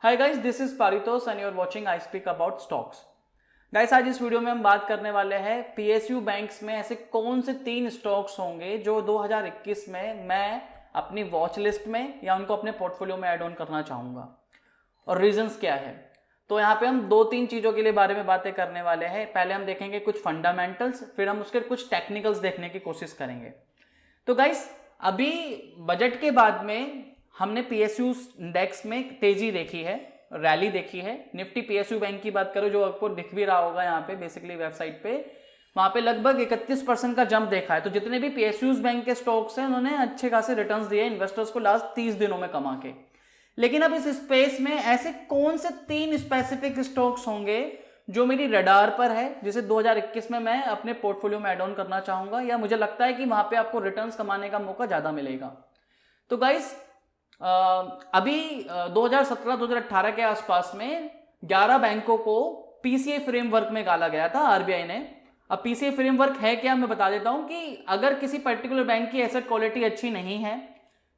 Hi guys, this is Paritosh and you are watching I speak about stocks. Guys, आज इस video में हम बात करने वाले हैं पीएसयू बैंक्स में ऐसे कौन से 3 स्टॉक्स होंगे जो 2021 में मैं अपनी वॉच लिस्ट में या उनको अपने पोर्टफोलियो में ऐड ऑन करना चाहूँगा और रीजंस क्या है। तो यहाँ पे हम 2-3 चीज़ों के लिए बारे में बातें करने वाले हैं। पहले हम देखेंगे कुछ फंडामेंटल्स, फिर हम उसके कुछ टेक्निकल्स देखने की कोशिश करेंगे। तो गाइस, अभी बजट के बाद में हमने पीएसयू इंडेक्स में तेजी देखी है, रैली देखी है। निफ्टी पीएसयू बैंक की बात करो जो आपको दिख भी रहा होगा यहाँ पे बेसिकली वेबसाइट पे, वहाँ पे लगभग 31% का जंप देखा है। तो जितने भी पीएसयू बैंक के स्टॉक्स हैं उन्होंने अच्छे खासे रिटर्न्स दिए इन्वेस्टर्स को लास्ट 30 दिनों में कमा के। लेकिन अब इस स्पेस में ऐसे कौन से 3 स्पेसिफिक स्टॉक्स होंगे जो मेरी रडार पर है, जिसे 2021 में मैं अपने पोर्टफोलियो में ऐड ऑन करना चाहूंगा, या मुझे लगता है कि वहां पे आपको रिटर्न्स कमाने का मौका ज्यादा मिलेगा। तो गाइस, अभी 2017-2018 के आसपास में 11 बैंकों को पीसीए फ्रेमवर्क में डाला गया था आरबीआई ने। अब पीसीए फ्रेमवर्क है क्या, मैं बता देता हूं कि अगर किसी पर्टिकुलर बैंक की एसेट क्वालिटी अच्छी नहीं है,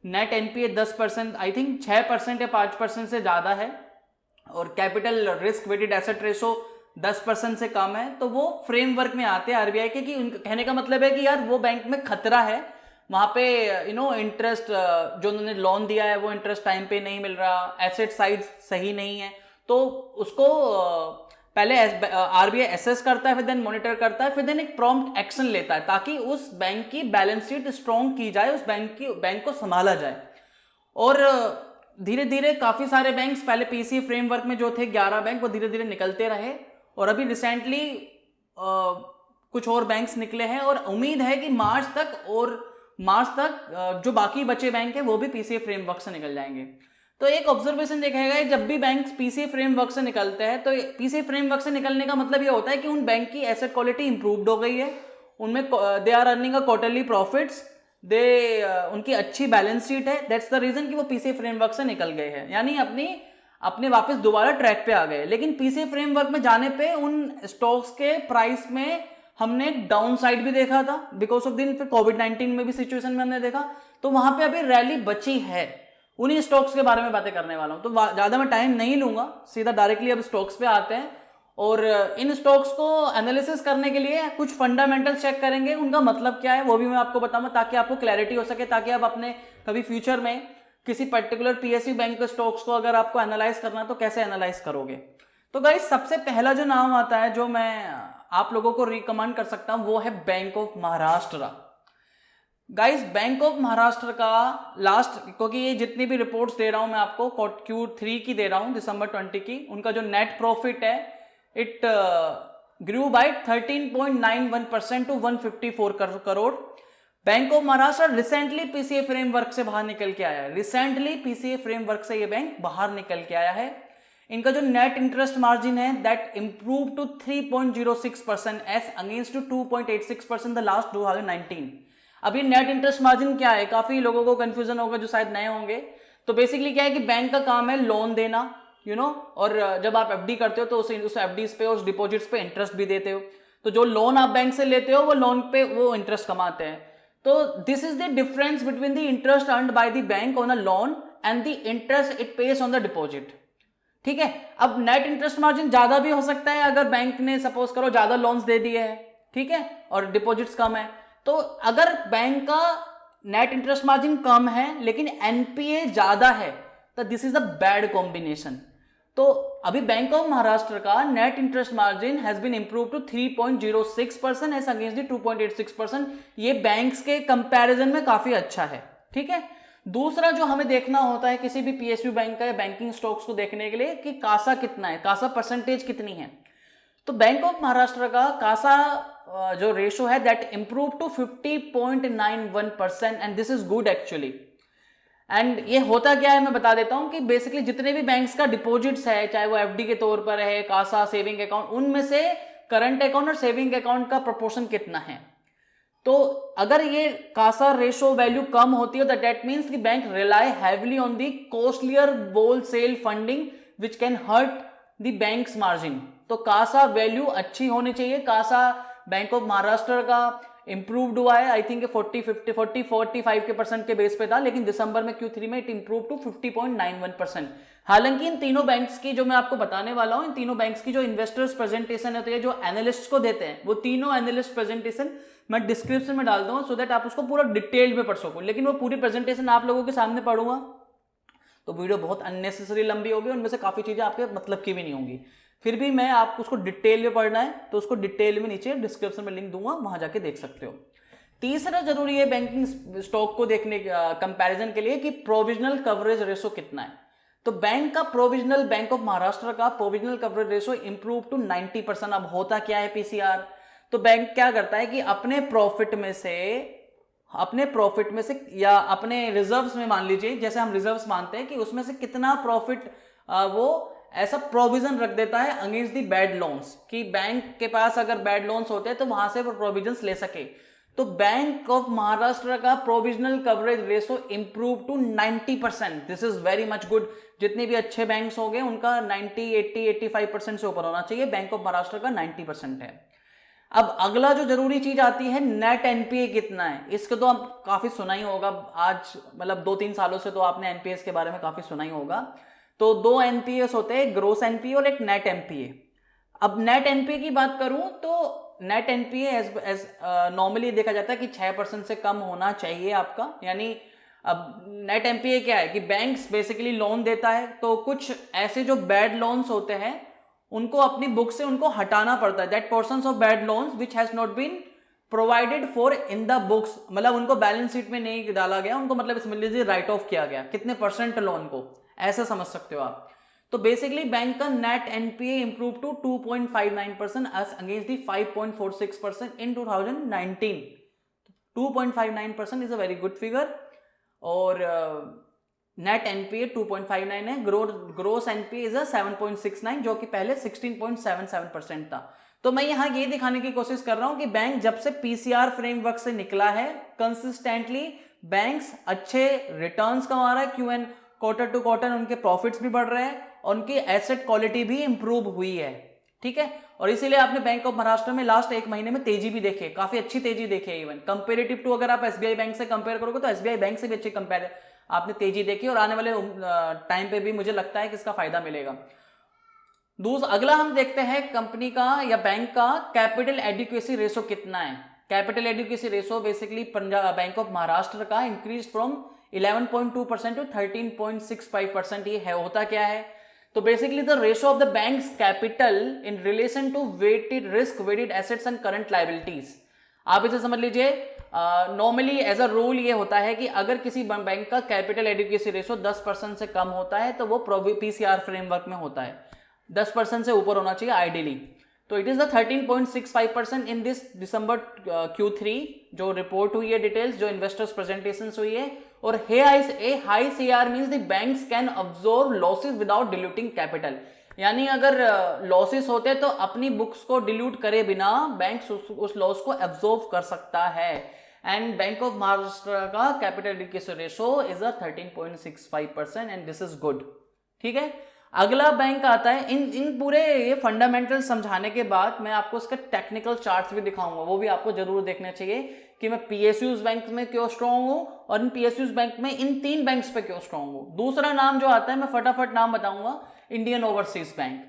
नेट एनपीए 10%, आई थिंक 6% या 5% से ज्यादा है, और capital risk weighted asset ratio 10% से कम है, तो वो फ्रेमवर्क में आते हैं आरबीआई के। कि कहने का मतलब है कि यार वो बैंक में खतरा है, वहां पे इंटरेस्ट जो उन्होंने लोन दिया है वो इंटरेस्ट टाइम पे नहीं मिल रहा, एसेट साइज सही नहीं है, तो उसको पहले आरबीआई एसेस करता है, फिर देन मॉनिटर करता है, फिर देन एक प्रॉम्प्ट एक्शन लेता है ताकि उस बैंक की बैलेंस शीट स्ट्रॉन्ग की जाए, उस बैंक को संभाला जाए। और धीरे धीरे काफी सारे बैंक्स पहले पीसीए फ्रेमवर्क में जो थे 11 बैंक, वो धीरे धीरे निकलते रहे, और अभी रिसेंटली कुछ और बैंक्स निकले हैं, और उम्मीद है कि मार्च तक जो बाकी बचे बैंक है वो भी पीसीए फ्रेमवर्क से निकल जाएंगे। तो एक ऑब्जर्वेशन देखेगा, जब भी बैंक पीसीए फ्रेमवर्क से निकलते हैं तो पीसीए फ्रेमवर्क से निकलने का मतलब ये होता है कि उन बैंक की एसेट क्वालिटी इंप्रूव्ड हो गई है, उनमें they are earning a quarterly profits, उनकी अच्छी बैलेंस शीट है। दैट्स द रीजन कि वो पीसीए फ्रेमवर्क से निकल गए हैं, यानी अपने वापस दोबारा ट्रैक पे आ गए। लेकिन पीसीए फ्रेमवर्क में जाने पे उन स्टॉक्स के प्राइस में हमने डाउन साइड भी देखा था बिकॉज ऑफ दिन, फिर कोविड-19 में भी सिचुएशन में हमने देखा, तो वहां पे अभी रैली बची है। उन्हीं स्टॉक्स के बारे में बातें करने वाला हूं, तो ज्यादा मैं टाइम नहीं लूंगा, सीधा डायरेक्टली अब स्टॉक्स पे आते हैं। और इन स्टॉक्स को एनालिसिस करने के लिए कुछ फंडामेंटल चेक करेंगे, उनका मतलब क्या है वो भी मैं आपको बताऊंगा ताकि आपको क्लैरिटी हो सके, ताकि आप अपने कभी फ्यूचर में किसी पर्टिकुलर पीएसयू बैंक के स्टॉक्स को अगर आपको एनालाइज करना तो कैसे एनालाइज करोगे। तो गाइस, सबसे पहला जो नाम आता है जो मैं आप लोगों को रिकमेंड कर सकता हूं वो है bank of Maharashtra. Guys, bank of Maharashtra का लास्ट, क्योंकि ये जितनी भी रिपोर्ट्स दे रहा हूं मैं आपको Q3 की दे रहा हूं, दिसंबर 20 की, उनका जो नेट प्रॉफिट है it grew by 13.91% to 154 crore. Bank of Maharashtra recently PCA framework से बाहर निकल के आया है, रिसेंटली पीसीए फ्रेमवर्क से ये बैंक बाहर निकल के आया है। इनका जो नेट इंटरेस्ट मार्जिन है that improve to 3.06% as against to 2.86% the last 2019। अभी नेट इंटरेस्ट मार्जिन क्या है, काफी लोगों को कंफ्यूजन होगा जो शायद नए होंगे। तो बेसिकली क्या है कि बैंक का काम है लोन देना, और जब आप एफडी करते हो तो उस एफडीज पे, उस डिपॉजिट्स पे इंटरेस्ट भी देते हो। तो जो लोन आप बैंक से लेते हो वो लोन पे वो इंटरेस्ट कमाते हैं। तो this is the difference between the interest earned by the bank on a loan and the interest it pays on the deposit. ठीक है, अब नेट इंटरेस्ट मार्जिन ज्यादा भी हो सकता है अगर बैंक ने सपोज करो ज्यादा लोन्स दे दिए हैं, ठीक है, और डिपॉजिट्स कम है। तो अगर बैंक का नेट इंटरेस्ट मार्जिन कम है लेकिन एनपीए ज्यादा है तो this is a bad combination. तो अभी बैंक ऑफ महाराष्ट्र का net interest margin has been improve to 3.06% as against the 2.86%। ये बैंक्स के कंपैरिजन में काफी अच्छा है, ठीक है। दूसरा जो हमें देखना होता है किसी भी पीएसयू बैंक का या बैंकिंग स्टॉक्स को देखने के लिए कि कासा कितना है, कासा परसेंटेज कितनी है। तो बैंक ऑफ महाराष्ट्र का कासा जो रेशो है that improve to 50.91% and this is good actually. And ये होता क्या है मैं बता देता हूं कि बेसिकली जितने भी बैंक्स का डिपॉजिट्स है, चाहे वो एफडी के तौर पर है, कासा, सेविंग अकाउंट, उनमें से करंट अकाउंट और सेविंग अकाउंट का प्रोपोर्शन कितना है। तो अगर ये कासा रेशो वैल्यू कम होती है तो दैट मीन्स कि bank rely heavily on the costlier wholesale funding which can hurt the banks margin. तो कासा वैल्यू अच्छी होनी चाहिए। कासा बैंक ऑफ महाराष्ट्र का इंप्रूव्ड हुआ है, आई थिंक 45 के बेस पे था, लेकिन दिसंबर में Q3 में इट इंप्रूव टू 50.91%। हालांकि इन तीनों बैंक्स की जो मैं आपको बताने वाला हूं, इन तीनों बैंक्स की जो इन्वेस्टर्स प्रेजेंटेशन होती है, जो एनालिस्ट को देते हैं, वो तीनों एनालिस्ट प्रेजेंटेशन मैं डिस्क्रिप्शन में डाल दूंगा, सो दैट आप उसको पूरा डिटेल में पढ़ सको। लेकिन वो पूरी प्रेजेंटेशन आप लोगों के सामने पढ़ूंगा तो वीडियो बहुत अननेसेसरी लंबी होगी, उनमें से काफी चीजें आपके मतलब की भी नहीं होंगी। फिर भी मैं आपको उसको डिटेल में पढ़ना है तो उसको डिटेल में नीचे डिस्क्रिप्शन में लिंक दूंगा, वहां जाके देख सकते हो। तीसरा जरूरी है बैंकिंग स्टॉक को देखने कंपैरिजन के लिए कि प्रोविजनल कवरेज रेशो कितना है। तो बैंक ऑफ महाराष्ट्र का provisional coverage ratio improve to 90%। अब होता क्या है पीसीआर, तो बैंक क्या करता है कि अपने प्रॉफिट में से या अपने रिजर्व्स में, मान लीजिए जैसे हम रिजर्व्स मानते हैं कि उसमें से कितना प्रॉफिट वो ऐसा प्रोविजन रख देता है अगेंस्ट दी बैड लोन्स, कि बैंक के पास अगर बैड लोन्स होते हैं तो वहां से वो प्रोविजंस ले सके। तो बैंक ऑफ महाराष्ट्र का provisional coverage ratio improve to 90%। This is very much good. जितने भी अच्छे बैंक्स हो गए उनका 90, 80, 85% से ऊपर होना चाहिए, बैंक ऑफ महाराष्ट्र का 90% है। अब अगला जो जरूरी चीज आती है, नेट एनपीए कितना है। इसके तो आप काफी सुना ही होगा, आज मतलब 2-3 सालों से तो आपने एनपीएस के बारे में काफी सुना ही होगा। तो 2 एनपीएस होते हैं, ग्रोस एनपीए और एक नेट एनपीए। अब नेट एनपीए की बात करूं तो नेट एनपीए एज नॉर्मली देखा जाता है कि 6% से कम होना चाहिए आपका। यानी अब नेट एनपीए क्या है कि बैंक्स बेसिकली लोन देता है, तो कुछ ऐसे जो बैड लोन्स होते हैं उनको अपनी बुक से उनको हटाना पड़ता है। That portions of bad loans which has not been provided for in the books, मतलब उनको बैलेंस शीट में नहीं डाला गया, उनको मतलब समझ लीजिए राइट ऑफ किया गया, कितने परसेंट लोन को, ऐसा समझ सकते हो आप। तो बेसिकली बैंक का net NPA improve to 2.59% as against the 5.46% in 2019। 2.59% is a very good figure. और नेट एनपीए 2.59 है, ग्रोस एनपीए इज 7.69 जो कि पहले 16.77% था। तो मैं यहां ये दिखाने की कोशिश कर रहा हूं कि बैंक जब से पीसीआर फ्रेमवर्क से निकला है, कंसिस्टेंटली बैंक्स अच्छे रिटर्न्स कमा रहा है, क्यों एंड क्वार्टर टू क्वार्टर उनके प्रॉफिट्स भी बढ़ रहे हैं और उनकी एसेट क्वालिटी भी इंप्रूव हुई है। ठीक है, और इसीलिए आपने बैंक ऑफ महाराष्ट्र में लास्ट 1 महीने में तेजी भी देखी है, काफी अच्छी तेजी देखी है। इवन कंपेरेटिव टू अगर आप एसबीआई बैंक से कंपेयर करोगे तो एसबीआई बैंक से भी अच्छी कंपेयर आपने तेजी देखी, और आने वाले टाइम पे भी मुझे लगता है कि इसका फायदा मिलेगा। अगला हम देखते हैं कंपनी का या बैंक का कैपिटल एडिक्वेसी रेशो कितना है। Capital adequacy ratio basically bank of Maharashtra का इंक्रीज फ्रॉम 11.2% टू 13.65%। ये है, होता क्या है, तो basically the ratio of the banks capital in relation to weighted risk weighted assets and current liabilities. आप इसे समझ लीजिए, नॉर्मली एज अ रूल ये होता है कि अगर किसी बैंक का कैपिटल एडिक्वेसी रेशो 10% से कम होता है तो वो पीसीआर फ्रेमवर्क में होता है, 10% से ऊपर होना चाहिए आइडियली। तो it is the 13.65% in this December Q3 जो रिपोर्ट हुई है, डिटेल्स जो इन्वेस्टर्स प्रेजेंटेशन हुई है। और high CR means the banks can absorb losses without diluting capital. यानी अगर लॉसेस होते हैं तो अपनी बुक्स को डिल्यूट करे बिना बैंक उस लॉस को एब्जॉर्ब कर सकता है। एंड बैंक ऑफ महाराष्ट्र का capital adequacy ratio is a 13.65% and this is good. ठीक है, अगला बैंक आता है। इन पूरे ये फंडामेंटल समझाने के बाद मैं आपको इसके टेक्निकल चार्ट्स भी दिखाऊंगा, वो भी आपको जरूर देखने चाहिए कि मैं पीएसयूज बैंक में क्यों स्ट्रांग हूं और इन पीएसयूज बैंक में इन 3 बैंक्स पे क्यों स्ट्रांग हूं। दूसरा नाम जो आता है मैं फटाफट नाम बताऊंगा, इंडियन ओवरसीज बैंक।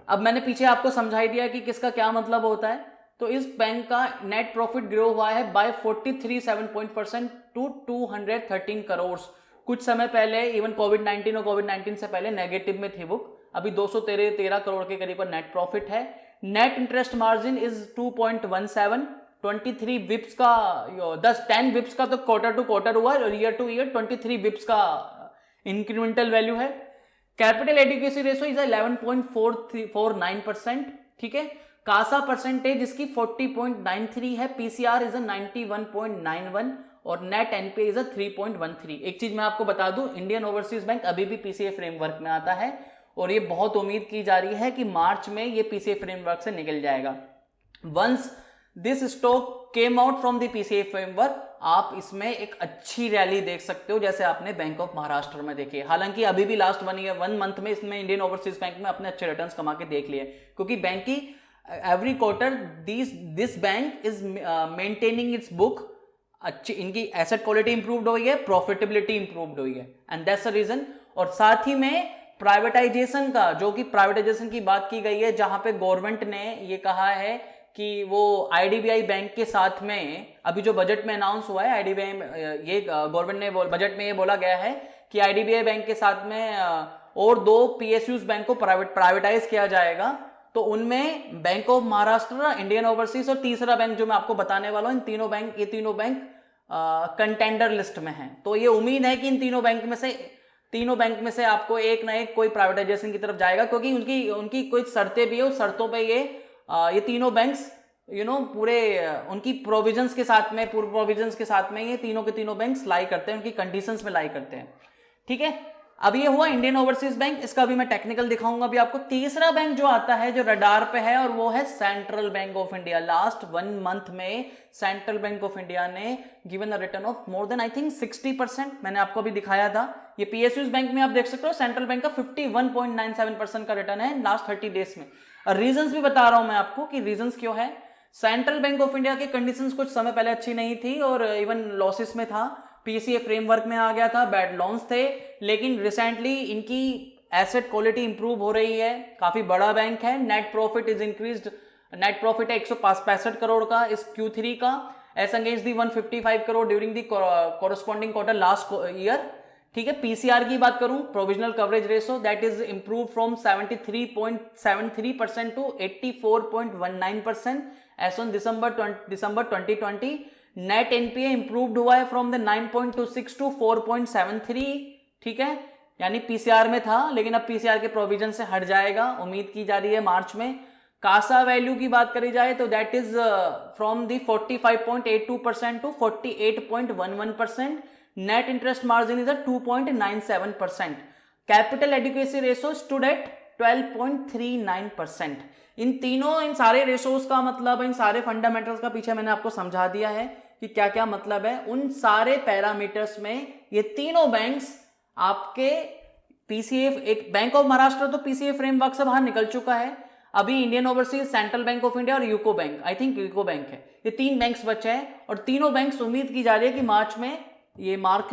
अब मैंने पीछे आपको समझाई दिया कि किसका क्या मतलब होता है। तो इस बैंक का नेट प्रॉफिट ग्रो हुआ है बाय 43.7% टू 213 करोड़। कुछ समय पहले इवन कोविड-19 और कोविड-19 से पहले नेगेटिव में थी बुक, अभी 213 करोड़ के करीब नेट प्रॉफिट है। नेट इंटरेस्ट मार्जिन इज 2.17, 23 विप्स का 10 विप्स का तो क्वार्टर टू क्वार्टर हुआ और ईयर टू ईयर 23 विप्स का इंक्रीमेंटल वैल्यू है। Capital adequacy ratio is 11.49%। ठीक है, कासा परसेंटेज इसकी 40.93 है, पीसीआर इज 91.91 और नेट एनपीए इज 3.13। एक चीज मैं आपको बता दूं, इंडियन ओवरसीज बैंक अभी भी पीसीए फ्रेमवर्क में आता है और ये बहुत उम्मीद की जा रही है कि मार्च में ये पीसीए फ्रेमवर्क से निकल जाएगा। Once this stock came out from the PCA framework, आप इसमें एक अच्छी रैली देख सकते हो जैसे आपने बैंक ऑफ महाराष्ट्र में देखी है। हालांकि अभी भी लास्ट 1 मंथ में इसमें इंडियन ओवरसीज बैंक में अपने अच्छे रिटर्न्स कमा के देख लिए, क्योंकि बैंक की every quarter this bank is maintaining it's book, अच्छी इनकी एसेट क्वालिटी इंप्रूव्ड हुई है, प्रॉफिटेबिलिटी इंप्रूव्ड हुई है, एंड दैट्स द रीजन। और साथ ही में प्राइवेटाइजेशन का, जो कि प्राइवेटाइजेशन की बात की गई है, जहां पे गवर्नमेंट ने ये कहा है कि वो आईडीबीआई बैंक के साथ में, अभी जो बजट में अनाउंस हुआ है आईडीबीआई में, ये गवर्नमेंट ने बजट में ये बोला गया है कि आईडीबीआई बैंक के साथ में और 2 पीएसयूज बैंक को प्राइवेटाइज किया जाएगा। तो उनमें bank of Maharashtra, Indian overseas और तीसरा बैंक जो मैं आपको बताने वाला हूं, ये तीनों बैंक कंटेंडर लिस्ट में हैं। तो ये उम्मीद है कि इन तीनों बैंक में से आपको एक ना एक कोई प्राइवेटाइजेशन की तरफ जाएगा, क्योंकि उनकी कोई शर्तें भी है, उस शर्तों पे ये तीनों बैंक्स पूरे उनकी प्रोविजंस के साथ में, पूर्व प्रोविजंस के साथ में ये तीनों के तीनों बैंक्स लाई करते हैं, उनकी कंडीशंस में लाई करते हैं। ठीक है, अब ये हुआ इंडियन ओवरसीज बैंक, इसका भी मैं टेक्निकल दिखाऊंगा अभी आपको। तीसरा बैंक जो आता है जो रडार पे है, और वो है central bank of India. Last 1 month में सेंट्रल बैंक ऑफ इंडिया ने given a return of more than I think 60%। मैंने आपको अभी दिखाया था, ये पीएसयूज बैंक में आप देख सकते हो सेंट्रल बैंक का 51.97% का रिटर्न है लास्ट 30 डेज में। और रीजंस भी बता रहा हूं मैं आपको कि रीजंस क्यों है। सेंट्रल बैंक ऑफ इंडिया की कंडीशंस कुछ समय पहले अच्छी नहीं थी और इवन लॉसेस में था, पीसीए फ्रेमवर्क में आ गया था, बैड लॉन्स थे, लेकिन रिसेंटली इनकी एसेट क्वालिटी इंप्रूव हो रही है, काफी बड़ा बैंक है, net profit is increased, net profit है 165 करोड़ का इस Q3 का, as against the 155 crore during the corresponding quarter last year. ठीक है, पीसीआर की बात करूं, provisional coverage ratio, that is improve from 73.73% to 84.19% as on December 2020। Net NPA improved हुआ है फ्रॉम द 9.26 टू 4.73। ठीक है, यानी पीसीआर में था लेकिन अब पीसीआर के प्रोविजन से हट जाएगा, उम्मीद की जा रही है मार्च में। कासा वैल्यू की बात करी जाए तो that is from the 45.82% to 48.11%। Net interest margin is 2.97%। Capital adequacy ratio stood at 12.39%। इन सारे रेशोज का मतलब, इन सारे फंडामेंटल्स का पीछे मैंने आपको समझा दिया है कि क्या क्या मतलब है। उन सारे पैरामीटर्स में ये तीनों बैंक्स आपके पीसीए, एक बैंक ऑफ महाराष्ट्र तो पीसीए फ्रेमवर्क से बाहर निकल चुका है, अभी Indian Overseas, central bank of India और UCO bank, I think UCO bank है, ये 3 बैंक्स बचे हैं। और तीनों बैंक्स उम्मीद की जा रही है कि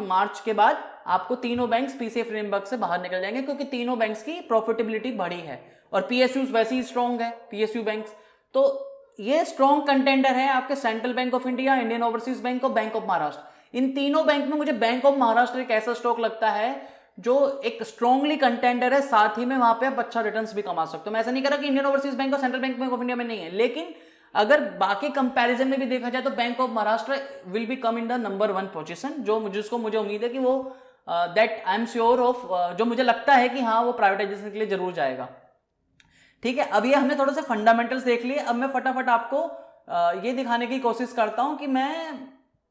मार्च के बाद आपको तीनों बैंक्स पीसीए फ्रेमवर्क से बाहर निकल जाएंगे, क्योंकि तीनों बैंक्स की प्रॉफिटेबिलिटी बढ़ी है और पीएसयूज वैसे ही स्ट्रॉन्ग है, पीएसयू बैंक्स। तो ये स्ट्रॉन्ग कंटेंडर है आपके central bank of India, Indian overseas bank और बैंक ऑफ महाराष्ट्र। इन तीनों बैंक में मुझे बैंक ऑफ महाराष्ट्र एक ऐसा स्टॉक लगता है जो एक स्ट्रॉन्गली कंटेंडर है, साथ ही में वहां पे आप अच्छा रिटर्न्स भी कमा सकते हो। मैं ऐसा नहीं कर रहा कि इंडियन ओवरसीज बैंक और सेंट्रल बैंक ऑफ इंडिया में नहीं है, लेकिन अगर बाकी कंपैरिजन में भी देखा जाए तो bank of Maharashtra will be come in the number 1 position, जिसको मुझे उम्मीद है कि वो that I am sure of, जो मुझे लगता है कि हाँ वो प्राइवेटाइजेशन के लिए जरूर जाएगा। ठीक है, अब ये हमने थोड़े से फंडामेंटल्स देख लिए। अब मैं फटाफट आपको ये दिखाने की कोशिश करता हूं कि मैं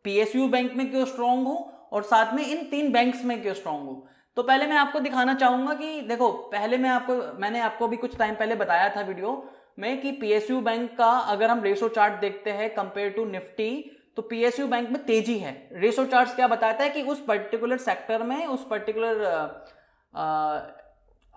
पीएसयू बैंक में क्यों स्ट्रांग हूं और साथ में इन 3 बैंक्स में क्यों स्ट्रांग हूं। तो पहले मैं आपको दिखाना चाहूंगा कि देखो, पहले मैंने आपको भी कुछ टाइम पहले बताया था वीडियो में कि पीएसयू बैंक का अगर हम रेशो चार्ट देखते हैं कंपेयर टू निफ्टी, तो पीएसयू बैंक में तेजी है। रेशो चार्ट क्या बताता है कि उस पर्टिकुलर सेक्टर में, उस पर्टिकुलर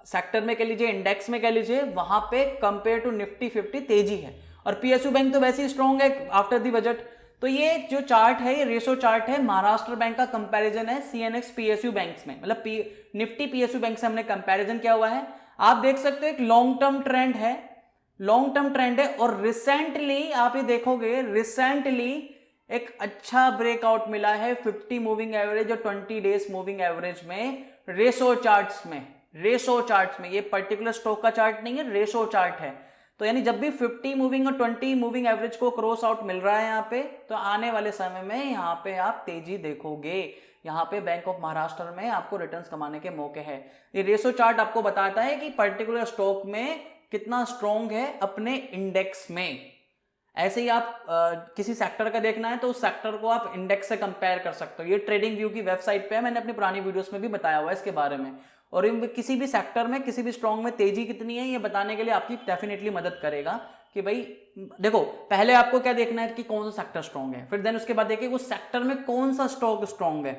सेक्टर में कह लीजिए, इंडेक्स में कह लीजिए, वहां पे कंपेयर टू निफ्टी 50 तेजी है। और पीएसयू बैंक तो वैसे ही स्ट्रॉन्ग है आफ्टर दी बजट। तो ये जो चार्ट है, ये रेशो चार्ट है, महाराष्ट्र बैंक का कंपैरिजन है सीएनएक्स पीएसयू बैंक्स में, मतलब निफ्टी पीएसयू बैंक से हमने कंपैरिजन किया हुआ है। आप देख सकते हो एक लॉन्ग टर्म ट्रेंड है, और रिसेंटली आप ये देखोगे, रिसेंटली एक अच्छा ब्रेकआउट मिला है 50 मूविंग एवरेज और 20 डेज मूविंग एवरेज में, रेशो चार्ट्स में। ये पर्टिकुलर स्टॉक का चार्ट नहीं है, रेशो चार्ट है। तो यानी जब भी 50 मूविंग और 20 मूविंग एवरेज को क्रॉस आउट मिल रहा है यहाँ पे, तो आने वाले समय में यहाँ पे आप तेजी देखोगे। यहाँ पे बैंक ऑफ महाराष्ट्र में आपको रिटर्न्स कमाने के मौके हैं। ये रेशो चार्ट आपको बताता है कि पर्टिकुलर स्टॉक में कितना स्ट्रॉन्ग है अपने इंडेक्स में। ऐसे ही आप किसी सेक्टर का देखना है तो उस सेक्टर को आप इंडेक्स से कंपेयर कर सकते हो। ये ट्रेडिंग व्यू की वेबसाइट पे है, मैंने अपनी पुरानी वीडियोस में भी बताया हुआ है इसके बारे में। और किसी भी सेक्टर में, किसी भी स्ट्रॉन्ग में तेजी कितनी है, ये बताने के लिए आपकी डेफिनेटली मदद करेगा कि भाई देखो, पहले आपको क्या देखना है कि कौन सा सेक्टर स्ट्रॉन्ग है, फिर देन उसके बाद देखिए उस सेक्टर में कौन सा स्टॉक स्ट्रॉन्ग है।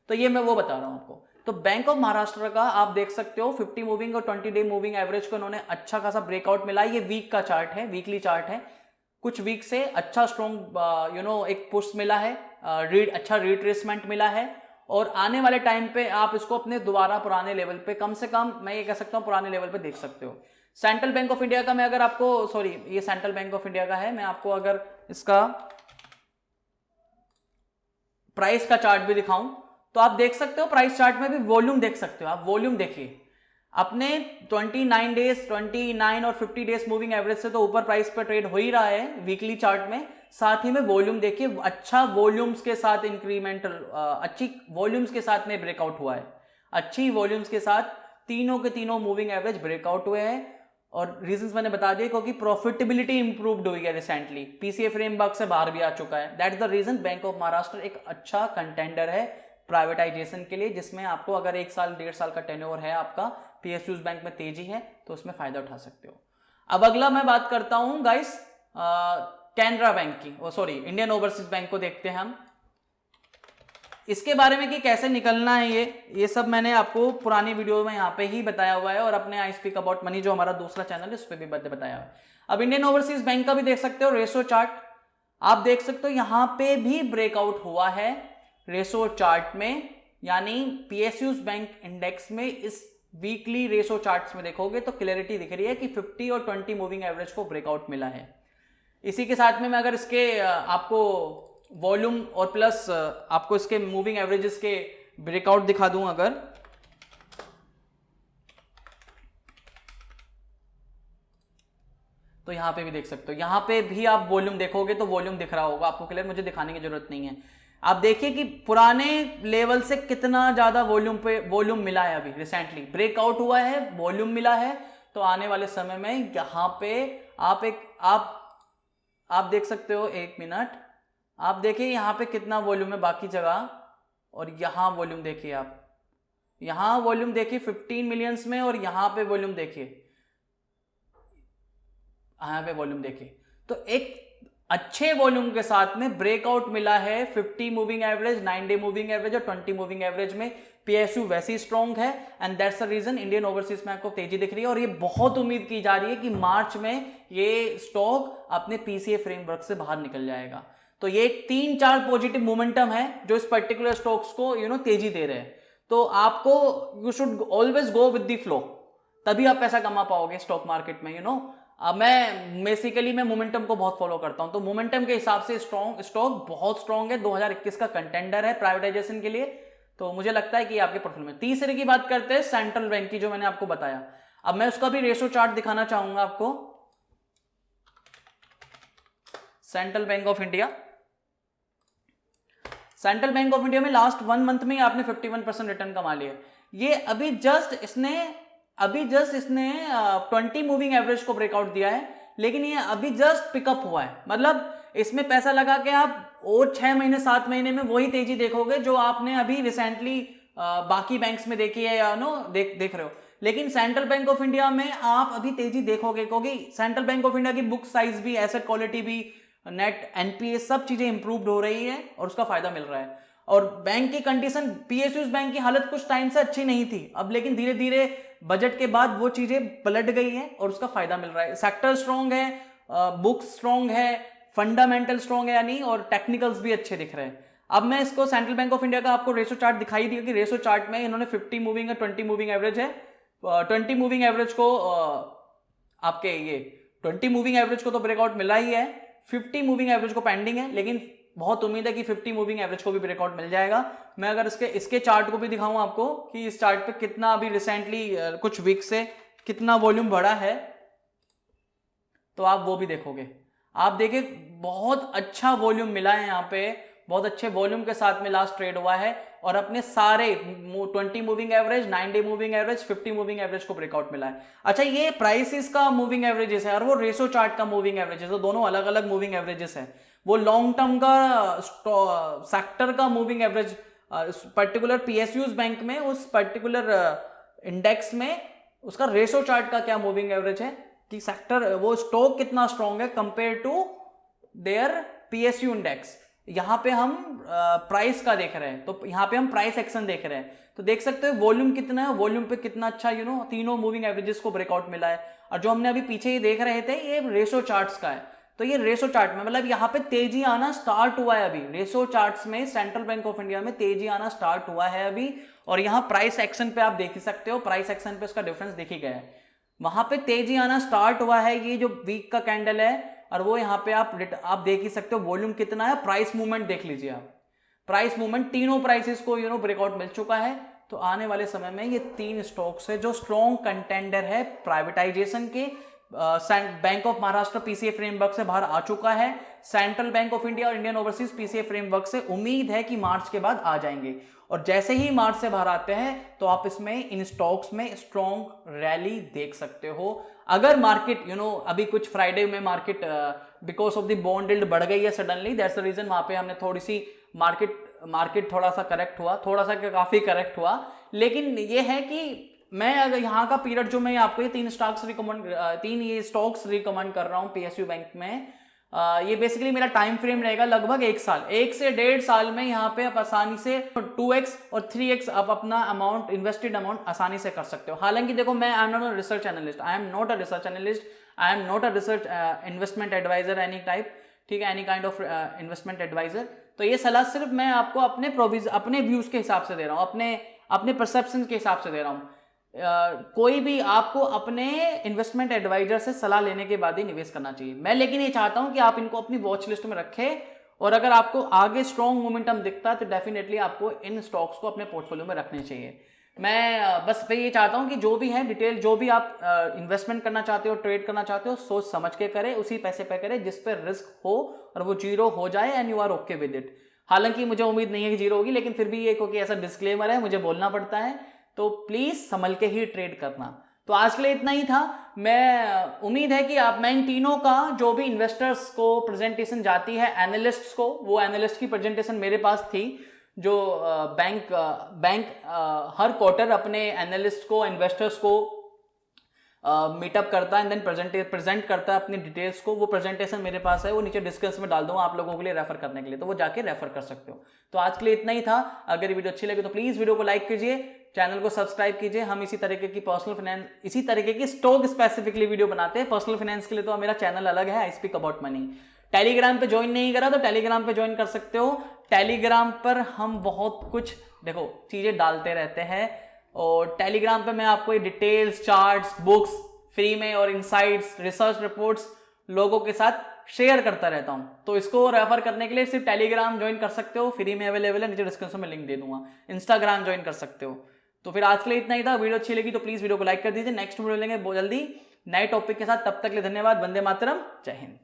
तो ये मैं वो बता रहा हूं आपको। तो बैंक ऑफ महाराष्ट्र का आप देख सकते हो 50 मूविंग और 20 डे मूविंग एवरेज को इन्होंने अच्छा खासा ब्रेकआउट मिला। ये वीक का चार्ट है, वीकली चार्ट है। कुछ वीक से अच्छा स्ट्रॉन्ग एक पुश मिला है, अच्छा रिट्रेसमेंट मिला है। और आने वाले टाइम पे आप इसको अपने दोबारा पुराने लेवल पे, कम से कम मैं ये कह सकता हूं पुराने लेवल पे देख सकते हो। सेंट्रल बैंक ऑफ इंडिया का मैं अगर आपको, सॉरी ये सेंट्रल बैंक ऑफ इंडिया का है, मैं आपको अगर इसका प्राइस का चार्ट भी दिखाऊं तो आप देख सकते हो, प्राइस चार्ट में भी वॉल्यूम देख सकते हो आप। वॉल्यूम देखिए अपने 29 डेज, 29 और 50 डेज मूविंग एवरेज से तो ऊपर प्राइस पर ट्रेड हो ही रहा है वीकली चार्ट में। साथ ही में वॉल्यूम देखिए, अच्छा वॉल्यूम्स के साथ इंक्रीमेंटल, अच्छी वॉल्यूम्स के साथ में ब्रेकआउट हुआ है, अच्छी वॉल्यूम्स के साथ तीनों के तीनों मूविंग एवरेज ब्रेकआउट हुए हैं। और रीजंस मैंने बता दिए, क्योंकि प्रॉफिटेबिलिटी इंप्रूव्ड हुई है रिसेंटली, पीसीए फ्रेमवर्क से बाहर भी आ चुका है। That is the reason bank of Maharashtra एक अच्छा कंटेंडर है प्राइवेटाइजेशन के लिए, जिसमें आपको अगर 1 साल 1.5 साल का टेन्योर है आपका, पीएसयूज बैंक में तेजी है तो उसमें फायदा उठा सकते हो। अब अगला मैं बात करता हूं गाइस कैनरा बैंक की, सॉरी इंडियन ओवरसीज बैंक को देखते हैं हम। इसके बारे में कि कैसे निकलना है ये सब मैंने आपको पुरानी वीडियो में यहाँ पे ही बताया हुआ है, और अपने आई स्पीक अबाउट मनी जो हमारा दूसरा चैनल है उस पर भी बताया हुआ है। अब इंडियन ओवरसीज बैंक का भी देख सकते हो रेशो चार्ट, आप देख सकते हो यहां पे भी ब्रेकआउट हुआ है रेशो चार्ट में, यानी पीएसयूज बैंक इंडेक्स में इस वीकली रेशो चार्ट्स में देखोगे तो क्लैरिटी दिख रही है कि 50 और 20 मूविंग एवरेज को ब्रेकआउट मिला है। इसी के साथ में मैं अगर इसके आपको वॉल्यूम और प्लस आपको इसके मूविंग एवरेजेस के ब्रेकआउट दिखा दूं अगर, तो यहां पे भी देख सकते हो, यहां पे भी आप वॉल्यूम देखोगे तो वॉल्यूम दिख रहा होगा आपको क्लियर, मुझे दिखाने की जरूरत नहीं है। आप देखिए कि पुराने लेवल से कितना ज्यादा वॉल्यूम मिला है, अभी रिसेंटली ब्रेकआउट हुआ है, वॉल्यूम मिला है। तो आने वाले समय में यहां पे आप देख सकते हो, 1 मिनट आप देखिए यहां पे कितना वॉल्यूम है बाकी जगह, और यहां वॉल्यूम देखिए, आप यहां वॉल्यूम देखिए 15 मिलियंस में, और यहां पे वॉल्यूम देखिए, यहां पे वॉल्यूम देखिए। तो एक अच्छे वॉल्यूम के साथ में ब्रेकआउट मिला है 50 moving average, 9 day moving average और 20 मूविंग एवरेज में पीएसयू वैसी स्ट्रॉन्ग है, and that's the reason Indian overseas में आपको तेजी दिख रही है। और ये बहुत उम्मीद की जा रही है कि मार्च में ये स्टॉक अपने पीसीए फ्रेमवर्क से बाहर निकल जाएगा। तो ये 3-4 पॉजिटिव मोमेंटम है जो इस पर्टिकुलर स्टॉक्स को तेजी दे रहे हैं। तो आपको you should always go with the flow, तभी आप पैसा कमा पाओगे स्टॉक मार्केट में। अब मैं बेसिकली मोमेंटम को बहुत फॉलो करता हूं, तो मोमेंटम के हिसाब से स्टॉक बहुत स्ट्रॉन्ग है, 2021 का कंटेंडर है प्राइवेटाइजेशन के लिए, तो मुझे लगता है कि आपके पोर्टफोलियो में। तीसरे की बात करते हैं सेंट्रल बैंक की, जो मैंने आपको बताया। अब मैं उसका भी रेशो चार्ट दिखाना चाहूंगा आपको। Central bank of India, central bank of India में लास्ट 1 मंथ में आपने 51% रिटर्न कमा लिया। ये अभी जस्ट इसने 20 मूविंग एवरेज को ब्रेकआउट दिया है, लेकिन ये अभी जस्ट पिकअप हुआ है। मतलब इसमें पैसा लगा के आप और 6 महीने 7 महीने में वही तेजी देखोगे जो आपने अभी रिसेंटली बाकी बैंक्स में देखी है, या देख रहे हो। लेकिन सेंट्रल बैंक ऑफ इंडिया में आप अभी तेजी देखोगे, क्योंकि सेंट्रल बैंक ऑफ इंडिया की बुक साइज भी, एसेट क्वालिटी भी, नेट एनपीए सब चीजें इंप्रूव्ड हो रही है और उसका फायदा मिल रहा है। और बैंक की कंडीशन, पीएसयूज बैंक की हालत कुछ टाइम से अच्छी नहीं थी, अब लेकिन धीरे धीरे बजट के बाद वो चीजें पलट गई हैं और उसका फायदा मिल रहा है। सेक्टर स्ट्रॉन्ग है, बुक स्ट्रॉन्ग है, फंडामेंटल स्ट्रॉन्ग है यानी, और टेक्निकल्स भी अच्छे दिख रहे हैं। अब मैं इसको सेंट्रल बैंक ऑफ इंडिया का आपको रेशो चार्ट दिखाई दिया कि रेशो चार्ट में इन्होंने 50 मूविंग है, 20 मूविंग एवरेज है। 20 मूविंग एवरेज को आपके ये 20 मूविंग एवरेज को तो ब्रेकआउट मिला ही है, 50 मूविंग एवरेज को पेंडिंग है, लेकिन बहुत उम्मीद है कि 50 मूविंग एवरेज को भी ब्रेकआउट मिल जाएगा। मैं अगर इसके चार्ट को भी दिखाऊं आपको कि इस चार्ट पे कितना अभी रिसेंटली कुछ वीक से कितना वॉल्यूम बढ़ा है, तो आप वो भी देखोगे। आप देखिए बहुत अच्छा वॉल्यूम मिला है यहाँ पे, बहुत अच्छे वॉल्यूम के साथ में लास्ट ट्रेड हुआ है, और अपने सारे 20 moving average, 9 day moving average, 50 moving average को ब्रेकआउट मिला है। अच्छा, ये प्राइसेस का मूविंग एवरेजेस है और वो रेशो चार्ट का मूविंग एवरेजेस, तो दोनों अलग अलग मूविंग एवरेजेस है। वो लॉन्ग टर्म का सेक्टर का moving average particular PSUs bank में, उस पर्टिकुलर इंडेक्स में उसका रेशो चार्ट का क्या मूविंग एवरेज है कि सेक्टर, वो स्टॉक कितना स्ट्रॉन्ग है compare to their PSU index. यहां पे हम प्राइस का देख रहे हैं, तो यहां पे हम प्राइस एक्शन देख रहे हैं, तो देख सकते हो वॉल्यूम कितना है, वॉल्यूम पे कितना अच्छा तीनों मूविंग एवरेजेस को ब्रेकआउट मिला है। और जो हमने अभी पीछे ही देख रहे थे ये रेशो चार्ट्स का है। तो तो ये रेशो चार्ट में मतलब यहाँ पे तेजी आना स्टार्ट हुआ है अभी, रेशो चार्ट्स में सेंट्रल बैंक ऑफ इंडिया में तेजी आना स्टार्ट हुआ है अभी। और यहाँ प्राइस एक्शन पे आप देख ही सकते हो, प्राइस एक्शन पे उसका डिफरेंस देख ही गया है, वहां पे तेजी आना स्टार्ट हुआ है। ये जो वीक का कैंडल है और वो यहाँ पे आप देख ही सकते हो वॉल्यूम कितना है, प्राइस मूवमेंट देख लीजिए आप, प्राइस मूवमेंट तीनों प्राइसेस को ब्रेकआउट मिल चुका है। तो आने वाले समय में ये 3 स्टॉक्स है जो स्ट्रॉन्ग कंटेंडर है प्राइवेटाइजेशन के। Bank of Maharashtra PCA framework से बाहर आ चुका है, सेंट्रल बैंक ऑफ इंडिया और इंडियन ओवरसीज पीसीए फ्रेमवर्क से उम्मीद है कि मार्च के बाद आ जाएंगे। और जैसे ही मार्च से बाहर आते हैं तो आप इसमें इन स्टॉक्स में स्ट्रॉन्ग रैली देख सकते हो। अगर मार्केट अभी कुछ फ्राइडे में market because of the bond yield बढ़ गई है सडनली, दैट्स द रीजन वहां पे हमने थोड़ी सी मार्केट थोड़ा सा करेक्ट हुआ, थोड़ा सा काफी करेक्ट हुआ। लेकिन ये है कि मैं अगर यहाँ का पीरियड जो मैं आपको ये 3 स्टॉक्स रिकमेंड कर रहा हूँ पीएसयू बैंक में, ये बेसिकली मेरा टाइम फ्रेम रहेगा लगभग 1 साल, 1 से 1.5 साल में यहाँ पे आप आसानी से 2x और 3x आप अपना अमाउंट, इन्वेस्टेड अमाउंट आसानी से कर सकते हो। हालांकि देखो मैं I am not a research analyst, I am not a research investment advisor any type, ठीक है, any kind of investment advisor. तो ये सलाह सिर्फ मैं आपको अपने व्यूज के हिसाब से दे रहा हूँ, अपने परसेप्शन के हिसाब से दे रहा हूँ। कोई भी आपको अपने इन्वेस्टमेंट एडवाइजर से सलाह लेने के बाद ही निवेश करना चाहिए। मैं लेकिन ये चाहता हूं कि आप इनको अपनी वॉच लिस्ट में रखें और अगर आपको आगे स्ट्रॉन्ग मोमेंटम दिखता है तो डेफिनेटली आपको इन स्टॉक्स को अपने पोर्टफोलियो में रखने चाहिए। मैं बस फिर ये चाहता हूं कि जो भी है डिटेल, जो भी आप इन्वेस्टमेंट करना चाहते हो, ट्रेड करना चाहते हो, सोच समझ के करें, उसी पैसे पे करें जिस पे रिस्क हो और वो जीरो हो जाए and you are okay with it. हालांकि मुझे उम्मीद नहीं है कि जीरो होगी, लेकिन फिर भी ये क्योंकि ऐसा डिस्क्लेमर है मुझे बोलना पड़ता है, तो प्लीज संभल के ही ट्रेड करना। तो आज के लिए इतना ही था। मैं उम्मीद है कि मैं इन तीनों का जो भी इन्वेस्टर्स को प्रेजेंटेशन जाती है, एनालिस्ट्स को, वो एनालिस्ट की प्रेजेंटेशन मेरे पास थी, जो बैंक हर क्वार्टर अपने एनालिस्ट को, इन्वेस्टर्स को मीटअप करता है एंड देन प्रेजेंट करता है अपनी डिटेल्स को। वो प्रेजेंटेशन मेरे पास है, वो नीचे डिस्क्रिप्शन में डाल दूंगा आप लोगों के लिए रेफर करने के लिए, तो वो जाके रेफर कर सकते हो। तो आज के लिए इतना ही था। अगर ये वीडियो अच्छी लगी तो प्लीज वीडियो को लाइक कीजिए, चैनल को सब्सक्राइब कीजिए। हम इसी तरीके की पर्सनल फाइनेंस, इसी तरीके की स्टॉक स्पेसिफिकली वीडियो बनाते हैं। पर्सनल फाइनेंस के लिए तो मेरा चैनल अलग है, आई स्पीक अबाउट मनी। टेलीग्राम पे ज्वाइन नहीं करा तो टेलीग्राम पे ज्वाइन कर सकते हो। टेलीग्राम पर हम बहुत कुछ देखो चीजें डालते रहते हैं और टेलीग्राम पे मैं आपको ये डिटेल्स, चार्ट्स, बुक्स फ्री में और इनसाइट्स, रिसर्च रिपोर्ट्स लोगों के साथ शेयर करता रहता हूं। तो इसको रेफर करने के लिए सिर्फ टेलीग्राम ज्वाइन कर सकते हो, फ्री में अवेलेबल है, नीचे डिस्क्रिप्शन में लिंक दे दूंगा। इंस्टाग्राम ज्वाइन कर सकते हो। तो फिर आज के लिए इतना ही था। वीडियो अच्छी लगी तो प्लीज वीडियो को लाइक कर दीजिए। नेक्स्ट वीडियो लेंगे बहुत जल्दी नए टॉपिक के साथ, तब तक के लिए धन्यवाद। वंदे मातरम, जय हिंद।